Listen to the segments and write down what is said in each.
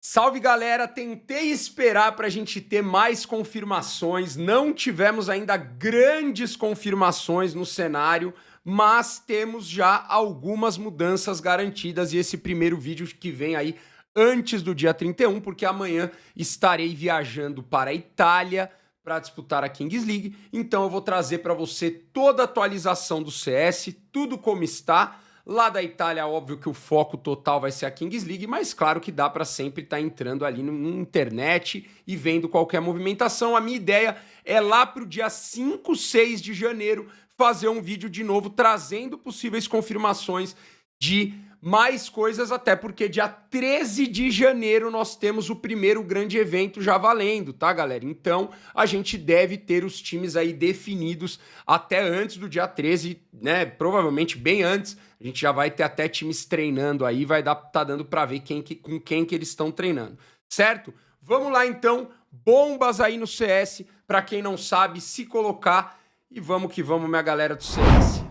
Salve galera, tentei esperar para a gente ter mais confirmações, não tivemos ainda grandes confirmações no cenário, mas temos já algumas mudanças garantidas e esse primeiro vídeo que vem aí antes do dia 31, porque amanhã estarei viajando para a Itália para disputar a Kings League, então eu vou trazer para você toda a atualização do CS, tudo como está. Lá da Itália, óbvio que o foco total vai ser a Kings League, mas claro que dá para sempre estar entrando ali na internet e vendo qualquer movimentação. A minha ideia é lá para o dia 5, 6 de janeiro fazer um vídeo de novo trazendo possíveis confirmações de mais coisas, até porque dia 13 de janeiro nós temos o primeiro grande evento já valendo, tá, galera? Então, a gente deve ter os times aí definidos até antes do dia 13, né? Provavelmente bem antes. A gente já vai ter até times treinando aí, tá dando para ver com quem que eles estão treinando, certo? Vamos lá então, bombas aí no CS, para quem não sabe se colocar, e vamos que vamos, minha galera do CS.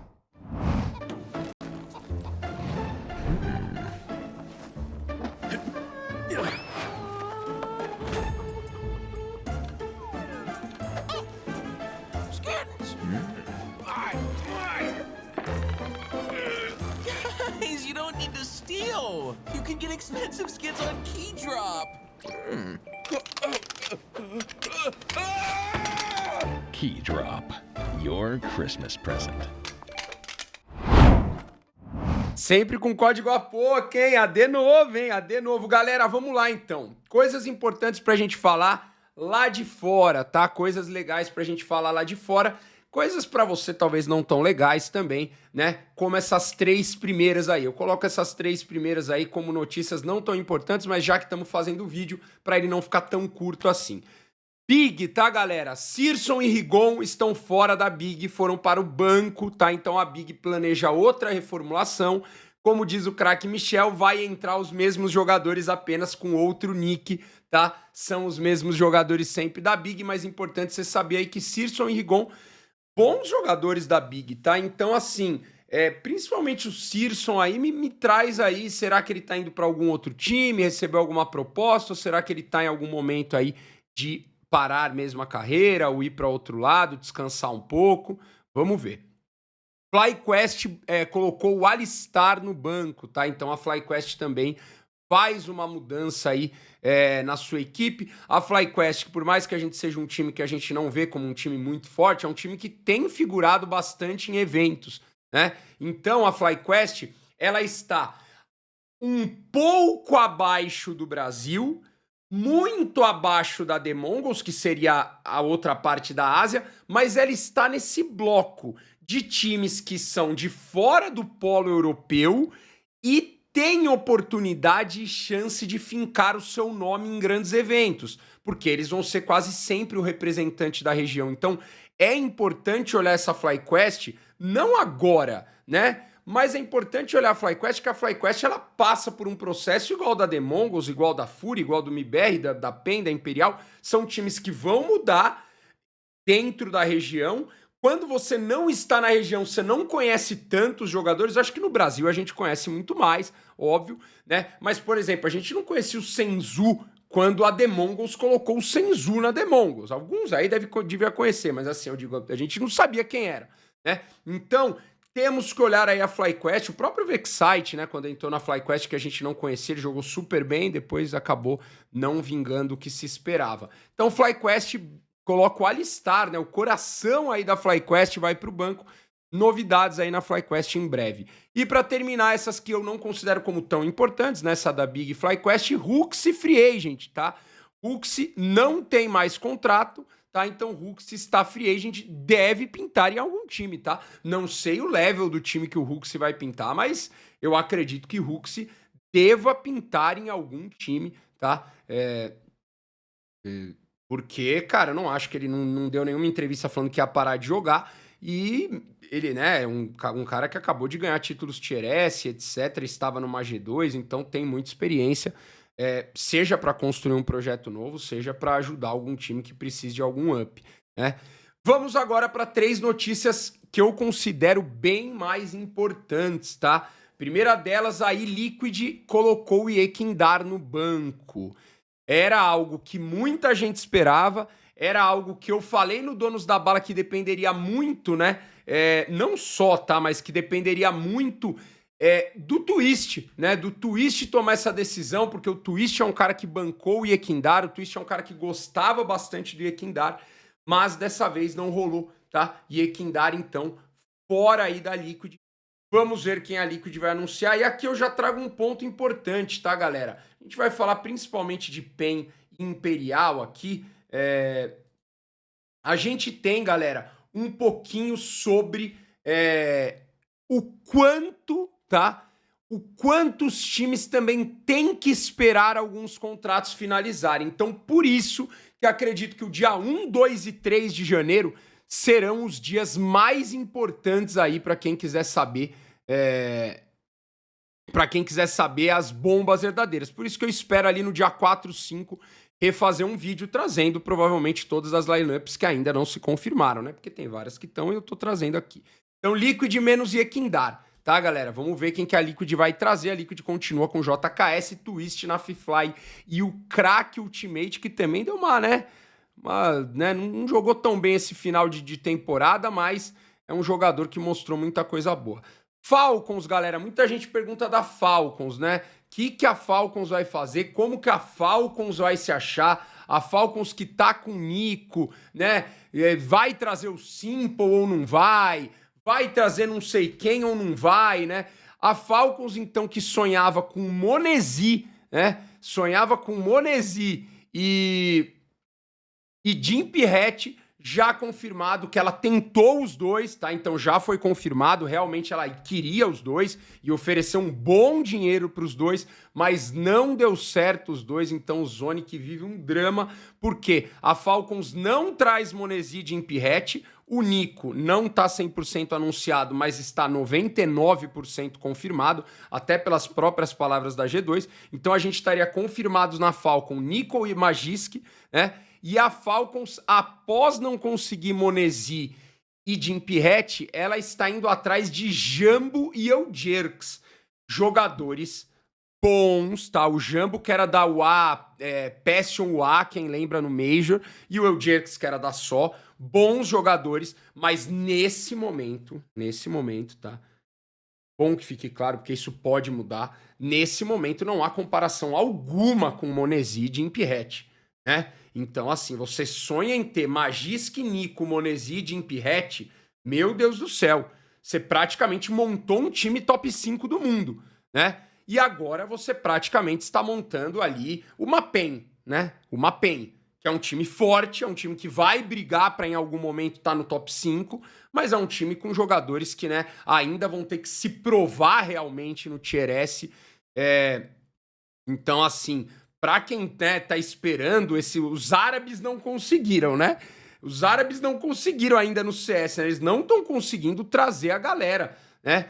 Guys, you don't need to steal. You can get expensive skins on Keydrop. Keydrop, your Christmas present. Sempre com código APOC, hein? AD novo, hein? AD novo. Galera, vamos lá então. Coisas importantes pra gente falar lá de fora, tá? Coisas legais pra gente falar lá de fora. Coisas pra você talvez não tão legais também, né? Como essas três primeiras aí. Eu coloco essas três primeiras aí como notícias não tão importantes, mas já que estamos fazendo o vídeo, pra ele não ficar tão curto assim. Big, tá, galera? Searson e Rigon estão fora da Big, foram para o banco, tá? Então a Big planeja outra reformulação. Como diz o craque Michel, vai entrar os mesmos jogadores apenas com outro nick, tá? São os mesmos jogadores sempre da Big, mas é importante você saber aí que Searson e Rigon, bons jogadores da Big, tá? Então, assim, principalmente o Searson aí, me traz aí, será que ele tá indo para algum outro time, recebeu alguma proposta, ou será que ele tá em algum momento aí de parar mesmo a carreira, ou ir para outro lado, descansar um pouco? Vamos ver. FlyQuest colocou o Alistar no banco, tá? Então a FlyQuest também faz uma mudança aí na sua equipe. A FlyQuest, por mais que a gente seja um time que a gente não vê como um time muito forte, é um time que tem figurado bastante em eventos, né? Então a FlyQuest, ela está um pouco abaixo do Brasil, muito abaixo da The Mongols, que seria a outra parte da Ásia, mas ela está nesse bloco de times que são de fora do polo europeu e tem oportunidade e chance de fincar o seu nome em grandes eventos, porque eles vão ser quase sempre o representante da região. Então, é importante olhar essa FlyQuest, não agora, né? Mas é importante olhar a FlyQuest, que a FlyQuest ela passa por um processo igual da The Mongols, igual da Fury, igual do MIBR, da PEN, da Imperial. São times que vão mudar dentro da região. Quando você não está na região, você não conhece tantos jogadores. Acho que no Brasil a gente conhece muito mais, óbvio, né? Mas, por exemplo, a gente não conhecia o Senzu quando a The Mongols colocou o Senzu na The Mongols. Alguns aí devia conhecer, mas assim, eu digo, a gente não sabia quem era, né? Então, temos que olhar aí a FlyQuest, o próprio Vexite, né, quando entrou na FlyQuest, que a gente não conhecia, ele jogou super bem, depois acabou não vingando o que se esperava. Então, FlyQuest coloca o Alistar, né, o coração aí da FlyQuest vai para o banco. Novidades aí na FlyQuest em breve. E para terminar, essas que eu não considero como tão importantes, né, essa da Big FlyQuest, Hooks e Free Agent, tá? Hooks não tem mais contrato, tá? Então Hooks está free agent, deve pintar em algum time, tá? Não sei o level do time que o Hooks vai pintar, mas eu acredito que Hooks deva pintar em algum time, tá? Porque, cara, eu não acho que ele não deu nenhuma entrevista falando que ia parar de jogar e ele, né, é um cara que acabou de ganhar títulos Tier S, etc, estava numa G2, então tem muita experiência, seja para construir um projeto novo, seja para ajudar algum time que precise de algum up, né? Vamos agora para três notícias que eu considero bem mais importantes, tá? Primeira delas, aí Liquid colocou o Yekindar no banco. Era algo que muita gente esperava, era algo que eu falei no Donos da Bala que dependeria muito, né? Não só, tá? Mas que dependeria muito do Twist, né? Do Twist tomar essa decisão, porque o Twist é um cara que bancou o Yekindar, o Twist é um cara que gostava bastante do Yekindar, mas dessa vez não rolou, tá? Yekindar, então, fora aí da Liquid. Vamos ver quem a Liquid vai anunciar. E aqui eu já trago um ponto importante, tá, galera? A gente vai falar principalmente de PEN e Imperial aqui. A gente tem, galera, um pouquinho sobre o quanto, tá? O quanto os times também têm que esperar alguns contratos finalizarem. Então, por isso que acredito que o dia 1, 2 e 3 de janeiro serão os dias mais importantes aí para quem quiser saber, as bombas verdadeiras. Por isso que eu espero ali no dia 4, 5 refazer um vídeo trazendo provavelmente todas as lineups que ainda não se confirmaram, né? Porque tem várias que estão e eu tô trazendo aqui. Então, Liquid menos Yekindar, tá, galera? Vamos ver quem que a Liquid vai trazer. A Liquid continua com JKS, Twist, Nafifly e o Crack Ultimate, que também deu não jogou tão bem esse final de temporada, mas é um jogador que mostrou muita coisa boa. Falcons, galera, muita gente pergunta da Falcons, né? O que a Falcons vai fazer? Como que a Falcons vai se achar? A Falcons que tá com o Nico, né? Vai trazer o Simple ou não vai? Vai trazer não sei quem ou não vai, né? A Falcons, então, que sonhava com Monesi, né? Sonhava com Monesi e Jimp Hatch, já confirmado que ela tentou os dois, tá? Então já foi confirmado, realmente ela queria os dois e ofereceu um bom dinheiro para os dois, mas não deu certo os dois, então o Zonic vive um drama, porque a Falcons não traz Monesi e Jimp Hatch, o Nico não tá 100% anunciado, mas está 99% confirmado, até pelas próprias palavras da G2, então a gente estaria confirmados na Falcon, Nico e Magisk, né? E a Falcons, após não conseguir Monesi e Jimp Hatch, ela está indo atrás de Jambo e Eujerks, jogadores bons, tá? O Jambo, que era da UA, Passion UA, quem lembra no Major, e o Eujerks, que era da SO, bons jogadores, mas nesse momento, tá? Bom que fique claro, porque isso pode mudar. Nesse momento não há comparação alguma com Monesi e Jimp Hatch, né? Então, assim, você sonha em ter Magisk, Nico, Monesi e Jimp Hatch, meu Deus do céu, você praticamente montou um time top 5 do mundo, né? E agora você praticamente está montando ali uma PEN, né? Uma PEN, que é um time forte, é um time que vai brigar para em algum momento estar no top 5, mas é um time com jogadores que, né, ainda vão ter que se provar realmente no Tier S. Então, assim, para quem tá esperando, os árabes não conseguiram, né? Os árabes não conseguiram ainda no CS, né? Eles não estão conseguindo trazer a galera, né?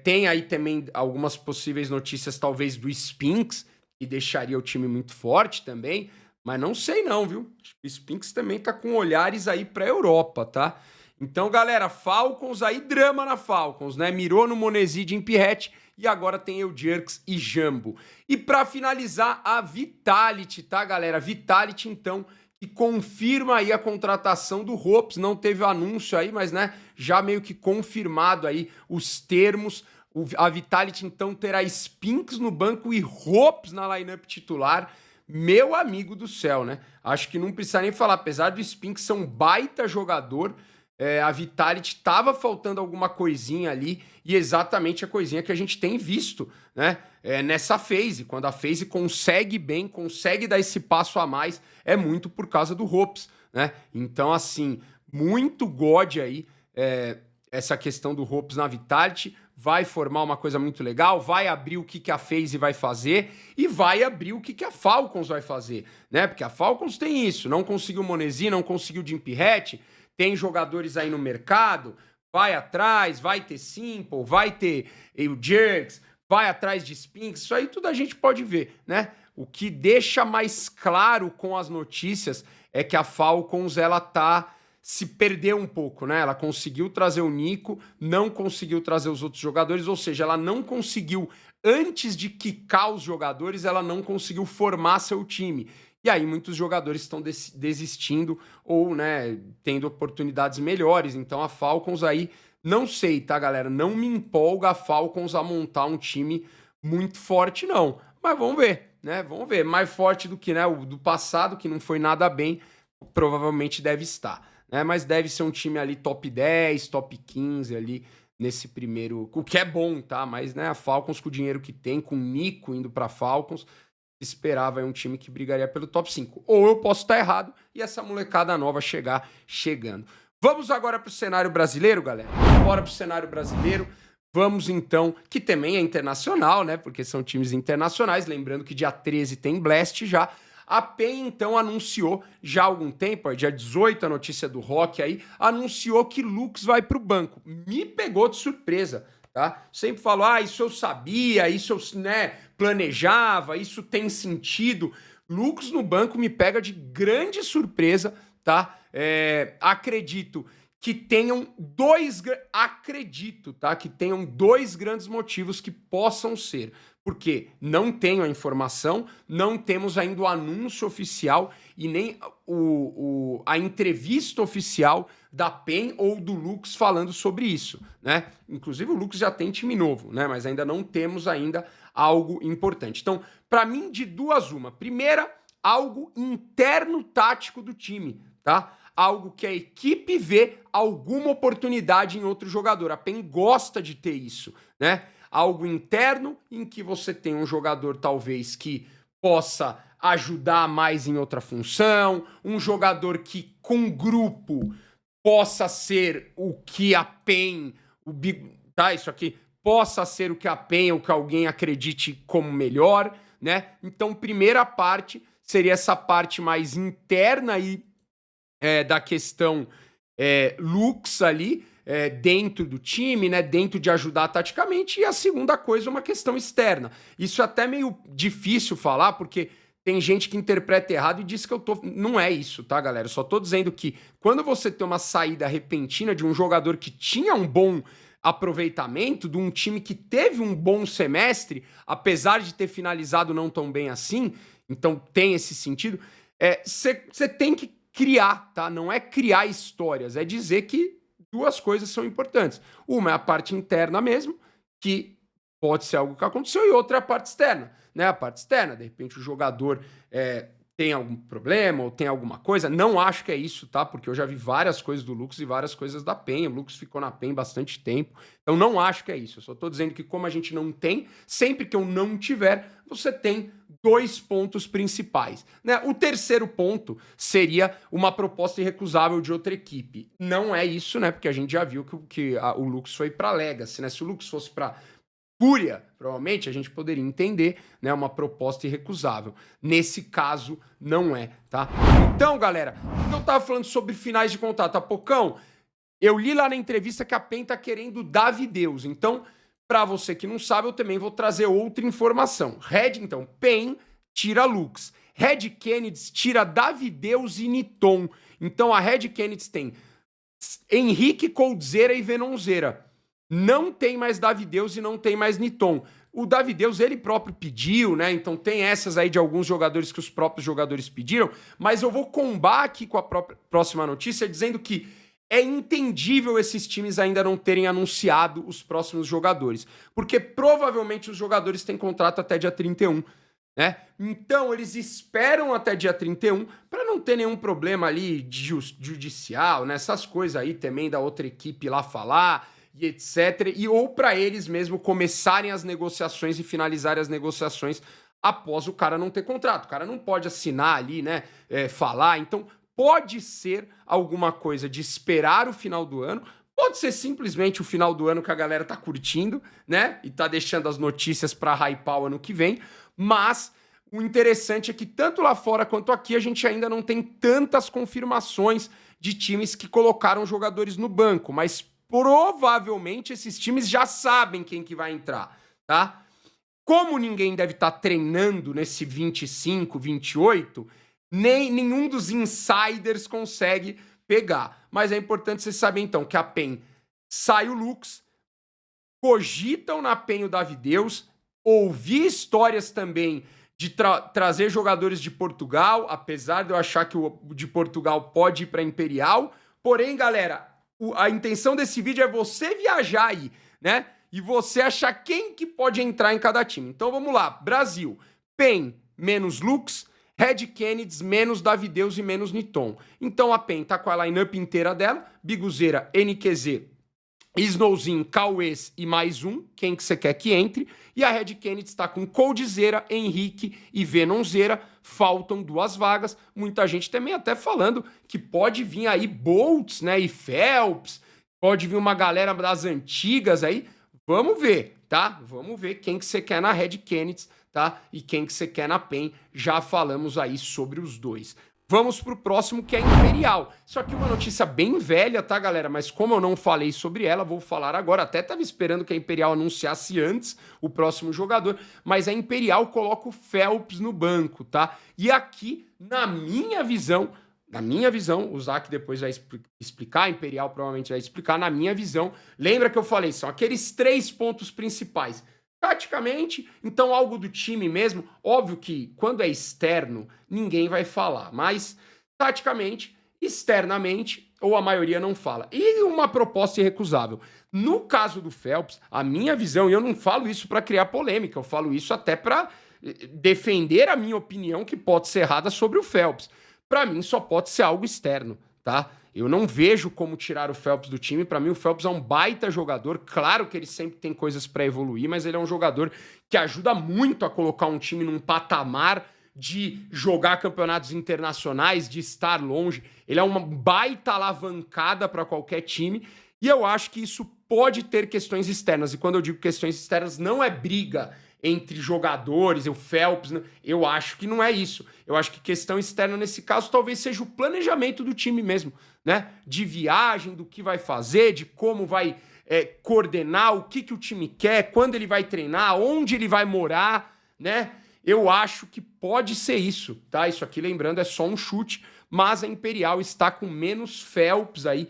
Tem aí também algumas possíveis notícias, talvez, do Spinks, que deixaria o time muito forte também, mas não sei não, viu? O Spinks também tá com olhares aí pra Europa, tá? Então, galera, Falcons aí, drama na Falcons, né? Mirou no Monesi e Jimp Hatch, e agora tem Eujerks e Jambo. E para finalizar, a Vitality, tá, galera? Vitality, então, que confirma aí a contratação do Hopes. Não teve o anúncio aí, mas, né, já meio que confirmado aí os termos. A Vitality, então, terá Spinks no banco e Hopes na lineup titular. Meu amigo do céu, né? Acho que não precisa nem falar. Apesar do Spinks ser um baita jogador, a Vitality tava faltando alguma coisinha ali, e exatamente a coisinha que a gente tem visto, né? Nessa phase, quando a phase consegue bem, consegue dar esse passo a mais, é muito por causa do Hopes, né? Então, assim, muito God aí, essa questão do Hopes na Vitality, vai formar uma coisa muito legal, vai abrir o que a phase vai fazer e vai abrir o que a Falcons vai fazer, né? Porque a Falcons tem isso, não conseguiu Monesi, não conseguiu Jimp Hatch, tem jogadores aí no mercado, vai atrás, vai ter Simple, vai ter Eujerks, vai atrás de Spinks, isso aí tudo a gente pode ver, né? O que deixa mais claro com as notícias é que a Falcons, ela tá se perdeu um pouco, né? Ela conseguiu trazer o Nico, não conseguiu trazer os outros jogadores, ou seja, ela não conseguiu, antes de quicar os jogadores, ela não conseguiu formar seu time. E aí muitos jogadores estão desistindo ou, né, tendo oportunidades melhores. Então a Falcons aí, não sei, tá, galera? Não me empolga a Falcons a montar um time muito forte, não. Mas vamos ver, né? Vamos ver. Mais forte do que, né, o do passado, que não foi nada bem, provavelmente deve estar, né? Mas deve ser um time ali top 10, top 15 ali nesse primeiro, o que é bom, tá? Mas, né, a Falcons com o dinheiro que tem, com o Nico indo pra Falcons, esperava aí um time que brigaria pelo top 5. Ou eu posso estar errado e essa molecada nova chegando. Vamos agora pro cenário brasileiro, galera? Bora pro cenário brasileiro. Vamos então, que também é internacional, né? Porque são times internacionais. Lembrando que dia 13 tem Blast já. A PEN, então, anunciou já há algum tempo, dia 18, a notícia do Rock aí, anunciou que Lux vai pro banco. Me pegou de surpresa, tá? Sempre falou, isso eu sabia, isso eu, né, planejava, isso tem sentido. Lux no banco me pega de grande surpresa, tá? Acredito que tenham dois grandes motivos que possam ser. Porque não tenho a informação, não temos ainda o anúncio oficial e nem a entrevista oficial da PEN ou do Lux falando sobre isso, né? Inclusive o Lux já tem time novo, né? Mas ainda não temos ainda algo importante. Então, para mim, de duas uma. Primeira, algo interno tático do time, tá? Algo que a equipe vê alguma oportunidade em outro jogador. A PEN gosta de ter isso, né? Algo interno em que você tem um jogador talvez que possa ajudar mais em outra função, um jogador que com grupo possa ser o que a PEN, isso aqui, possa ser o que a PEN ou que alguém acredite como melhor, né? Então, primeira parte seria essa parte mais interna aí da questão Lux ali, dentro do time, né, dentro de ajudar taticamente, e a segunda coisa é uma questão externa. Isso é até meio difícil falar, porque tem gente que interpreta errado e diz que eu tô... Não é isso, tá, galera? Eu só tô dizendo que quando você tem uma saída repentina de um jogador que tinha um bom aproveitamento, de um time que teve um bom semestre, apesar de ter finalizado não tão bem assim, então tem esse sentido, você tem que criar, tá? Não é criar histórias, é dizer que duas coisas são importantes. Uma é a parte interna mesmo, que pode ser algo que aconteceu, e outra é a parte externa, né? A parte externa, de repente o jogador tem algum problema ou tem alguma coisa. Não acho que é isso, tá? Porque eu já vi várias coisas do Lux e várias coisas da PEN. O Lux ficou na PEN bastante tempo. Então não acho que é isso. Eu só tô dizendo que como a gente não tem, sempre que eu não tiver, você tem dois pontos principais, né? O terceiro ponto seria uma proposta irrecusável de outra equipe. Não é isso, né? Porque a gente já viu que o Lux foi para Legacy, né? Se o Lux fosse para Fúria, provavelmente a gente poderia entender, né, uma proposta irrecusável. Nesse caso, não é, tá? Então, galera, eu tava falando sobre finais de contrato. Pocão, eu li lá na entrevista que a PEN tá querendo Davideus. Então, para você que não sabe, eu também vou trazer outra informação. Então, PEN tira Lux. Red Kennedy tira Davideus e Niton. Então, a Red Kennedy tem Henrique, Coldzera e Venonzeira. Não tem mais Davideus e não tem mais Niton. O Davideus, ele próprio pediu, né? Então tem essas aí de alguns jogadores que os próprios jogadores pediram, mas eu vou combar aqui com a próxima notícia dizendo que é entendível esses times ainda não terem anunciado os próximos jogadores, porque provavelmente os jogadores têm contrato até dia 31, né? Então eles esperam até dia 31 para não ter nenhum problema ali judicial, né? Essas coisas aí também da outra equipe lá falar e etc. E ou para eles mesmo começarem as negociações e finalizarem as negociações após o cara não ter contrato. O cara não pode assinar ali, né? Falar. Então, pode ser alguma coisa de esperar o final do ano. Pode ser simplesmente o final do ano que a galera tá curtindo, né? E tá deixando as notícias para hypar o ano que vem. Mas o interessante é que tanto lá fora quanto aqui a gente ainda não tem tantas confirmações de times que colocaram jogadores no banco. Mas provavelmente esses times já sabem quem que vai entrar, tá? Como ninguém deve estar treinando nesse 25, 28, nenhum dos insiders consegue pegar. Mas é importante você saber, então, que a PEN sai o Lux, cogitam na PEN o Davideus, ouvi histórias também de trazer jogadores de Portugal, apesar de eu achar que o de Portugal pode ir para Imperial. Porém, galera, a intenção desse vídeo é você viajar aí, né? E você achar quem que pode entrar em cada time. Então vamos lá. Brasil, PEN menos Lux, Red Kennedy menos Davideus e menos Niton. Então a PEN tá com a lineup inteira dela, Biguzeira, NQZ, Snowzinho, Cauês e mais um, quem que você quer que entre. E a Red Kennedy está com Coldzera, Henrique e Venonzeira. Faltam 2 vagas. Muita gente também até falando que pode vir aí Boltz, né? E Phelps. Pode vir uma galera das antigas aí. Vamos ver, tá? Vamos ver quem que você quer na Red Kennedy, tá? E quem que você quer na PEN. Já falamos aí sobre os dois. Vamos pro próximo, que é Imperial. Isso aqui é uma notícia bem velha, tá, galera? Mas como eu não falei sobre ela, vou falar agora. Até tava esperando que a Imperial anunciasse antes o próximo jogador, mas a Imperial coloca o Phelps no banco, tá? E aqui, na minha visão, o Zac depois vai explicar, a Imperial provavelmente vai explicar, na minha visão, lembra que eu falei, são aqueles 3 pontos principais. Taticamente, então algo do time mesmo, óbvio que quando é externo, ninguém vai falar, mas taticamente, externamente, ou a maioria não fala. E uma proposta irrecusável. No caso do Phelps, a minha visão, e eu não falo isso para criar polêmica, eu falo isso até para defender a minha opinião que pode ser errada sobre o Phelps. Para mim, só pode ser algo externo, tá? Eu não vejo como tirar o Phelps do time. Para mim, o Phelps é um baita jogador. Claro que ele sempre tem coisas para evoluir, mas ele é um jogador que ajuda muito a colocar um time num patamar de jogar campeonatos internacionais, de estar longe. Ele é uma baita alavancada para qualquer time. E eu acho que isso pode ter questões externas. E quando eu digo questões externas, não é briga entre jogadores, o Phelps, eu acho que não é isso. Eu acho que questão externa nesse caso talvez seja o planejamento do time mesmo, né? De viagem, do que vai fazer, de como vai coordenar, o que o time quer, quando ele vai treinar, onde ele vai morar, né? Eu acho que pode ser isso, tá? Isso aqui, lembrando, é só um chute, mas a Imperial está com menos Phelps aí.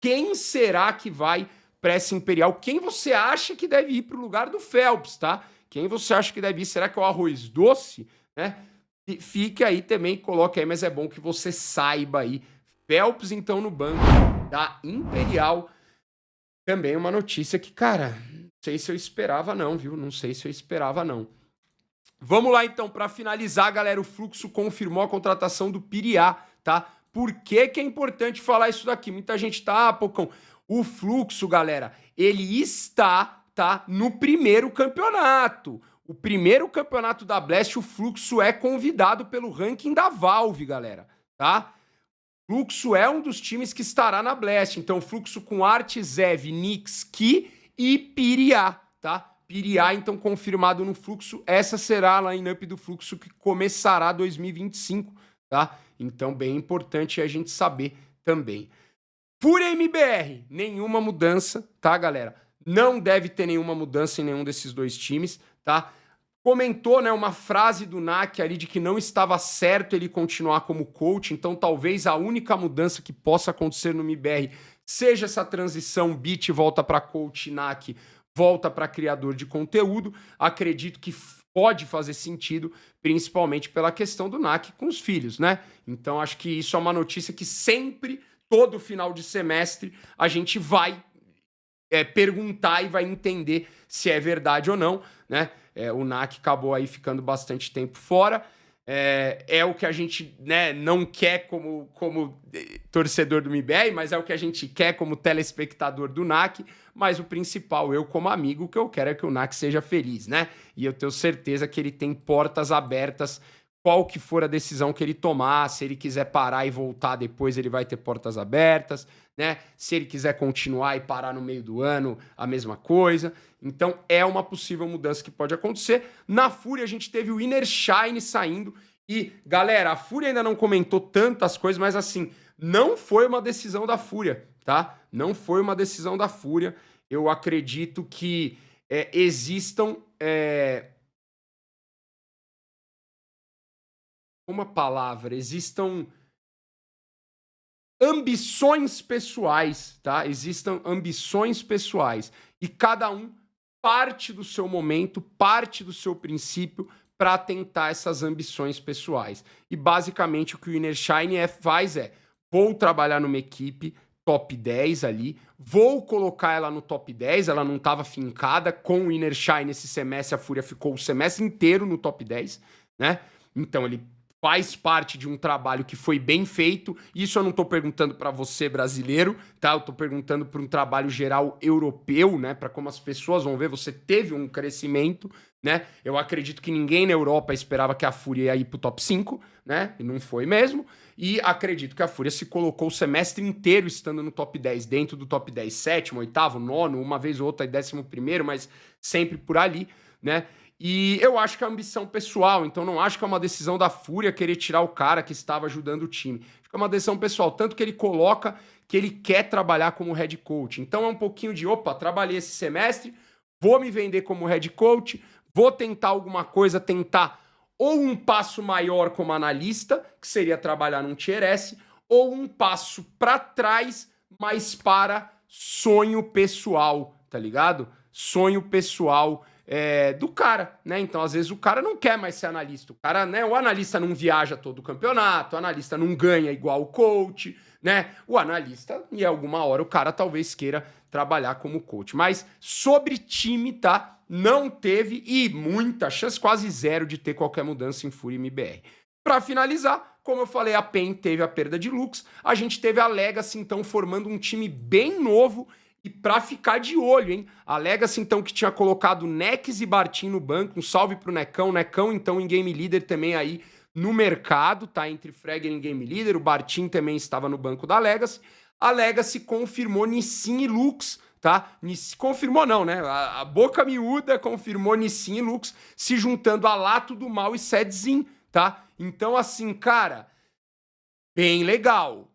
Quem será que vai para essa Imperial? Quem você acha que deve ir para o lugar do Phelps, tá? Quem você acha que deve ir? Será que é o arroz doce? Né? E fique aí também, coloque aí, mas é bom que você saiba aí. Phelps, então, no banco da Imperial. Também uma notícia que, cara, não sei se eu esperava não, viu? Não sei se eu esperava não. Vamos lá, então, para finalizar, galera, o Fluxo confirmou a contratação do Piriá, tá? Por que que é importante falar isso daqui? Muita gente tá, Pocão, o Fluxo, galera, ele está, tá, no primeiro campeonato. O primeiro campeonato da Blast, o Fluxo é convidado pelo ranking da Valve, galera, tá? Fluxo é um dos times que estará na Blast. Então, Fluxo com Artzev, Nix, Ki e Piriá, tá? Piriá, então, confirmado no Fluxo. Essa será a line-up do Fluxo que começará 2025, tá? Então, bem importante a gente saber também. Fúria MBR, nenhuma mudança, tá, galera? Não deve ter nenhuma mudança em nenhum desses dois times, tá? Comentou, né, uma frase do NAC ali de que não estava certo ele continuar como coach, então talvez a única mudança que possa acontecer no MBR seja essa transição Beat volta para coach, NAC volta para criador de conteúdo. Acredito que pode fazer sentido, principalmente pela questão do NAC com os filhos, né? Então acho que isso é uma notícia que sempre, todo final de semestre, a gente vai perguntar e vai entender se é verdade ou não, né? O NAC acabou aí ficando bastante tempo fora. É o que a gente, né, não quer como torcedor do MBR, mas é o que a gente quer como telespectador do NAC. Mas o principal, eu como amigo, o que eu quero é que o NAC seja feliz, né? E eu tenho certeza que ele tem portas abertas, qual que for a decisão que ele tomar. Se ele quiser parar e voltar depois, ele vai ter portas abertas, né? Se ele quiser continuar e parar no meio do ano, a mesma coisa. Então, é uma possível mudança que pode acontecer. Na Fúria, a gente teve o Inner Shine saindo. E, galera, a Fúria ainda não comentou tantas coisas, mas assim, não foi uma decisão da Fúria, tá? Não foi uma decisão da Fúria. Eu acredito que existam... uma palavra, existam ambições pessoais, tá? Existam ambições pessoais e cada um parte do seu momento, parte do seu princípio para tentar essas ambições pessoais. E basicamente o que o Innershine faz é: vou trabalhar numa equipe top 10 ali, vou colocar ela no top 10, ela não estava fincada com o Innershine esse semestre, a Fúria ficou o semestre inteiro no top 10, né? Então ele faz parte de um trabalho que foi bem feito. Isso eu não tô perguntando para você, brasileiro, tá? Eu tô perguntando para um trabalho geral europeu, né? Para como as pessoas vão ver, você teve um crescimento, né? Eu acredito que ninguém na Europa esperava que a Fúria ia ir pro top 5, né? E não foi mesmo. E acredito que a Fúria se colocou o semestre inteiro estando no top 10, dentro do top 10, sétimo, oitavo, nono, uma vez ou outra em 11º, mas sempre por ali, né? E eu acho que é ambição pessoal, então não acho que é uma decisão da Fúria querer tirar o cara que estava ajudando o time. Acho que é uma decisão pessoal, tanto que ele coloca que ele quer trabalhar como head coach. Então é um pouquinho de, opa, trabalhei esse semestre, vou me vender como head coach, vou tentar alguma coisa, tentar ou um passo maior como analista, que seria trabalhar num Tier S, ou um passo para trás, mas para sonho pessoal, tá ligado? Sonho pessoal do cara, né? Então, às vezes, o cara não quer mais ser analista. O cara, né? O analista não viaja todo o campeonato, o analista não ganha igual o coach, né? O analista, em alguma hora, o cara talvez queira trabalhar como coach. Mas sobre time, tá? Não teve, e muita chance, quase zero, de ter qualquer mudança em Fúria MBR. Para finalizar, como eu falei, a PEN teve a perda de Lux, a gente teve a Legacy, então, formando um time bem novo e para ficar de olho, hein? A Legacy, então, que tinha colocado Nex e Bartim no banco, um salve pro Necão. Necão, então, em Game Leader também aí no mercado, tá? Entre Fragger em Game Leader, o Bartim também estava no banco da Legacy. A Legacy confirmou Nissin e Lux, tá? Confirmou não, né? A boca miúda confirmou Nissin e Lux, se juntando a Lato do Mal e Sedzin, tá? Então, assim, cara, bem legal,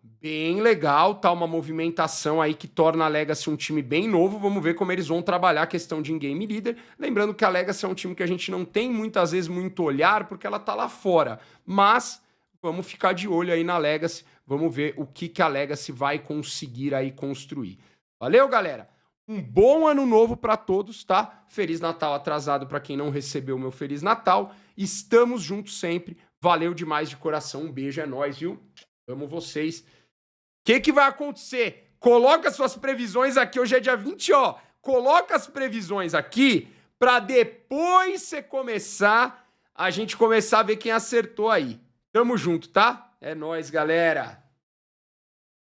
tá? Uma movimentação aí que torna a Legacy um time bem novo. Vamos ver como eles vão trabalhar a questão de in-game leader. Lembrando que a Legacy é um time que a gente não tem muitas vezes muito olhar, porque ela tá lá fora. Mas vamos ficar de olho aí na Legacy, vamos ver o que a Legacy vai conseguir aí construir. Valeu, galera! Um bom ano novo para todos, tá? Feliz Natal atrasado para quem não recebeu o meu Feliz Natal. Estamos juntos sempre. Valeu demais de coração. Um beijo, é nóis, viu? Amo vocês. O que vai acontecer? Coloca suas previsões aqui. Hoje é dia 20, ó. Coloca as previsões aqui para depois você começar, a gente começar a ver quem acertou aí. Tamo junto, tá? É nóis, galera.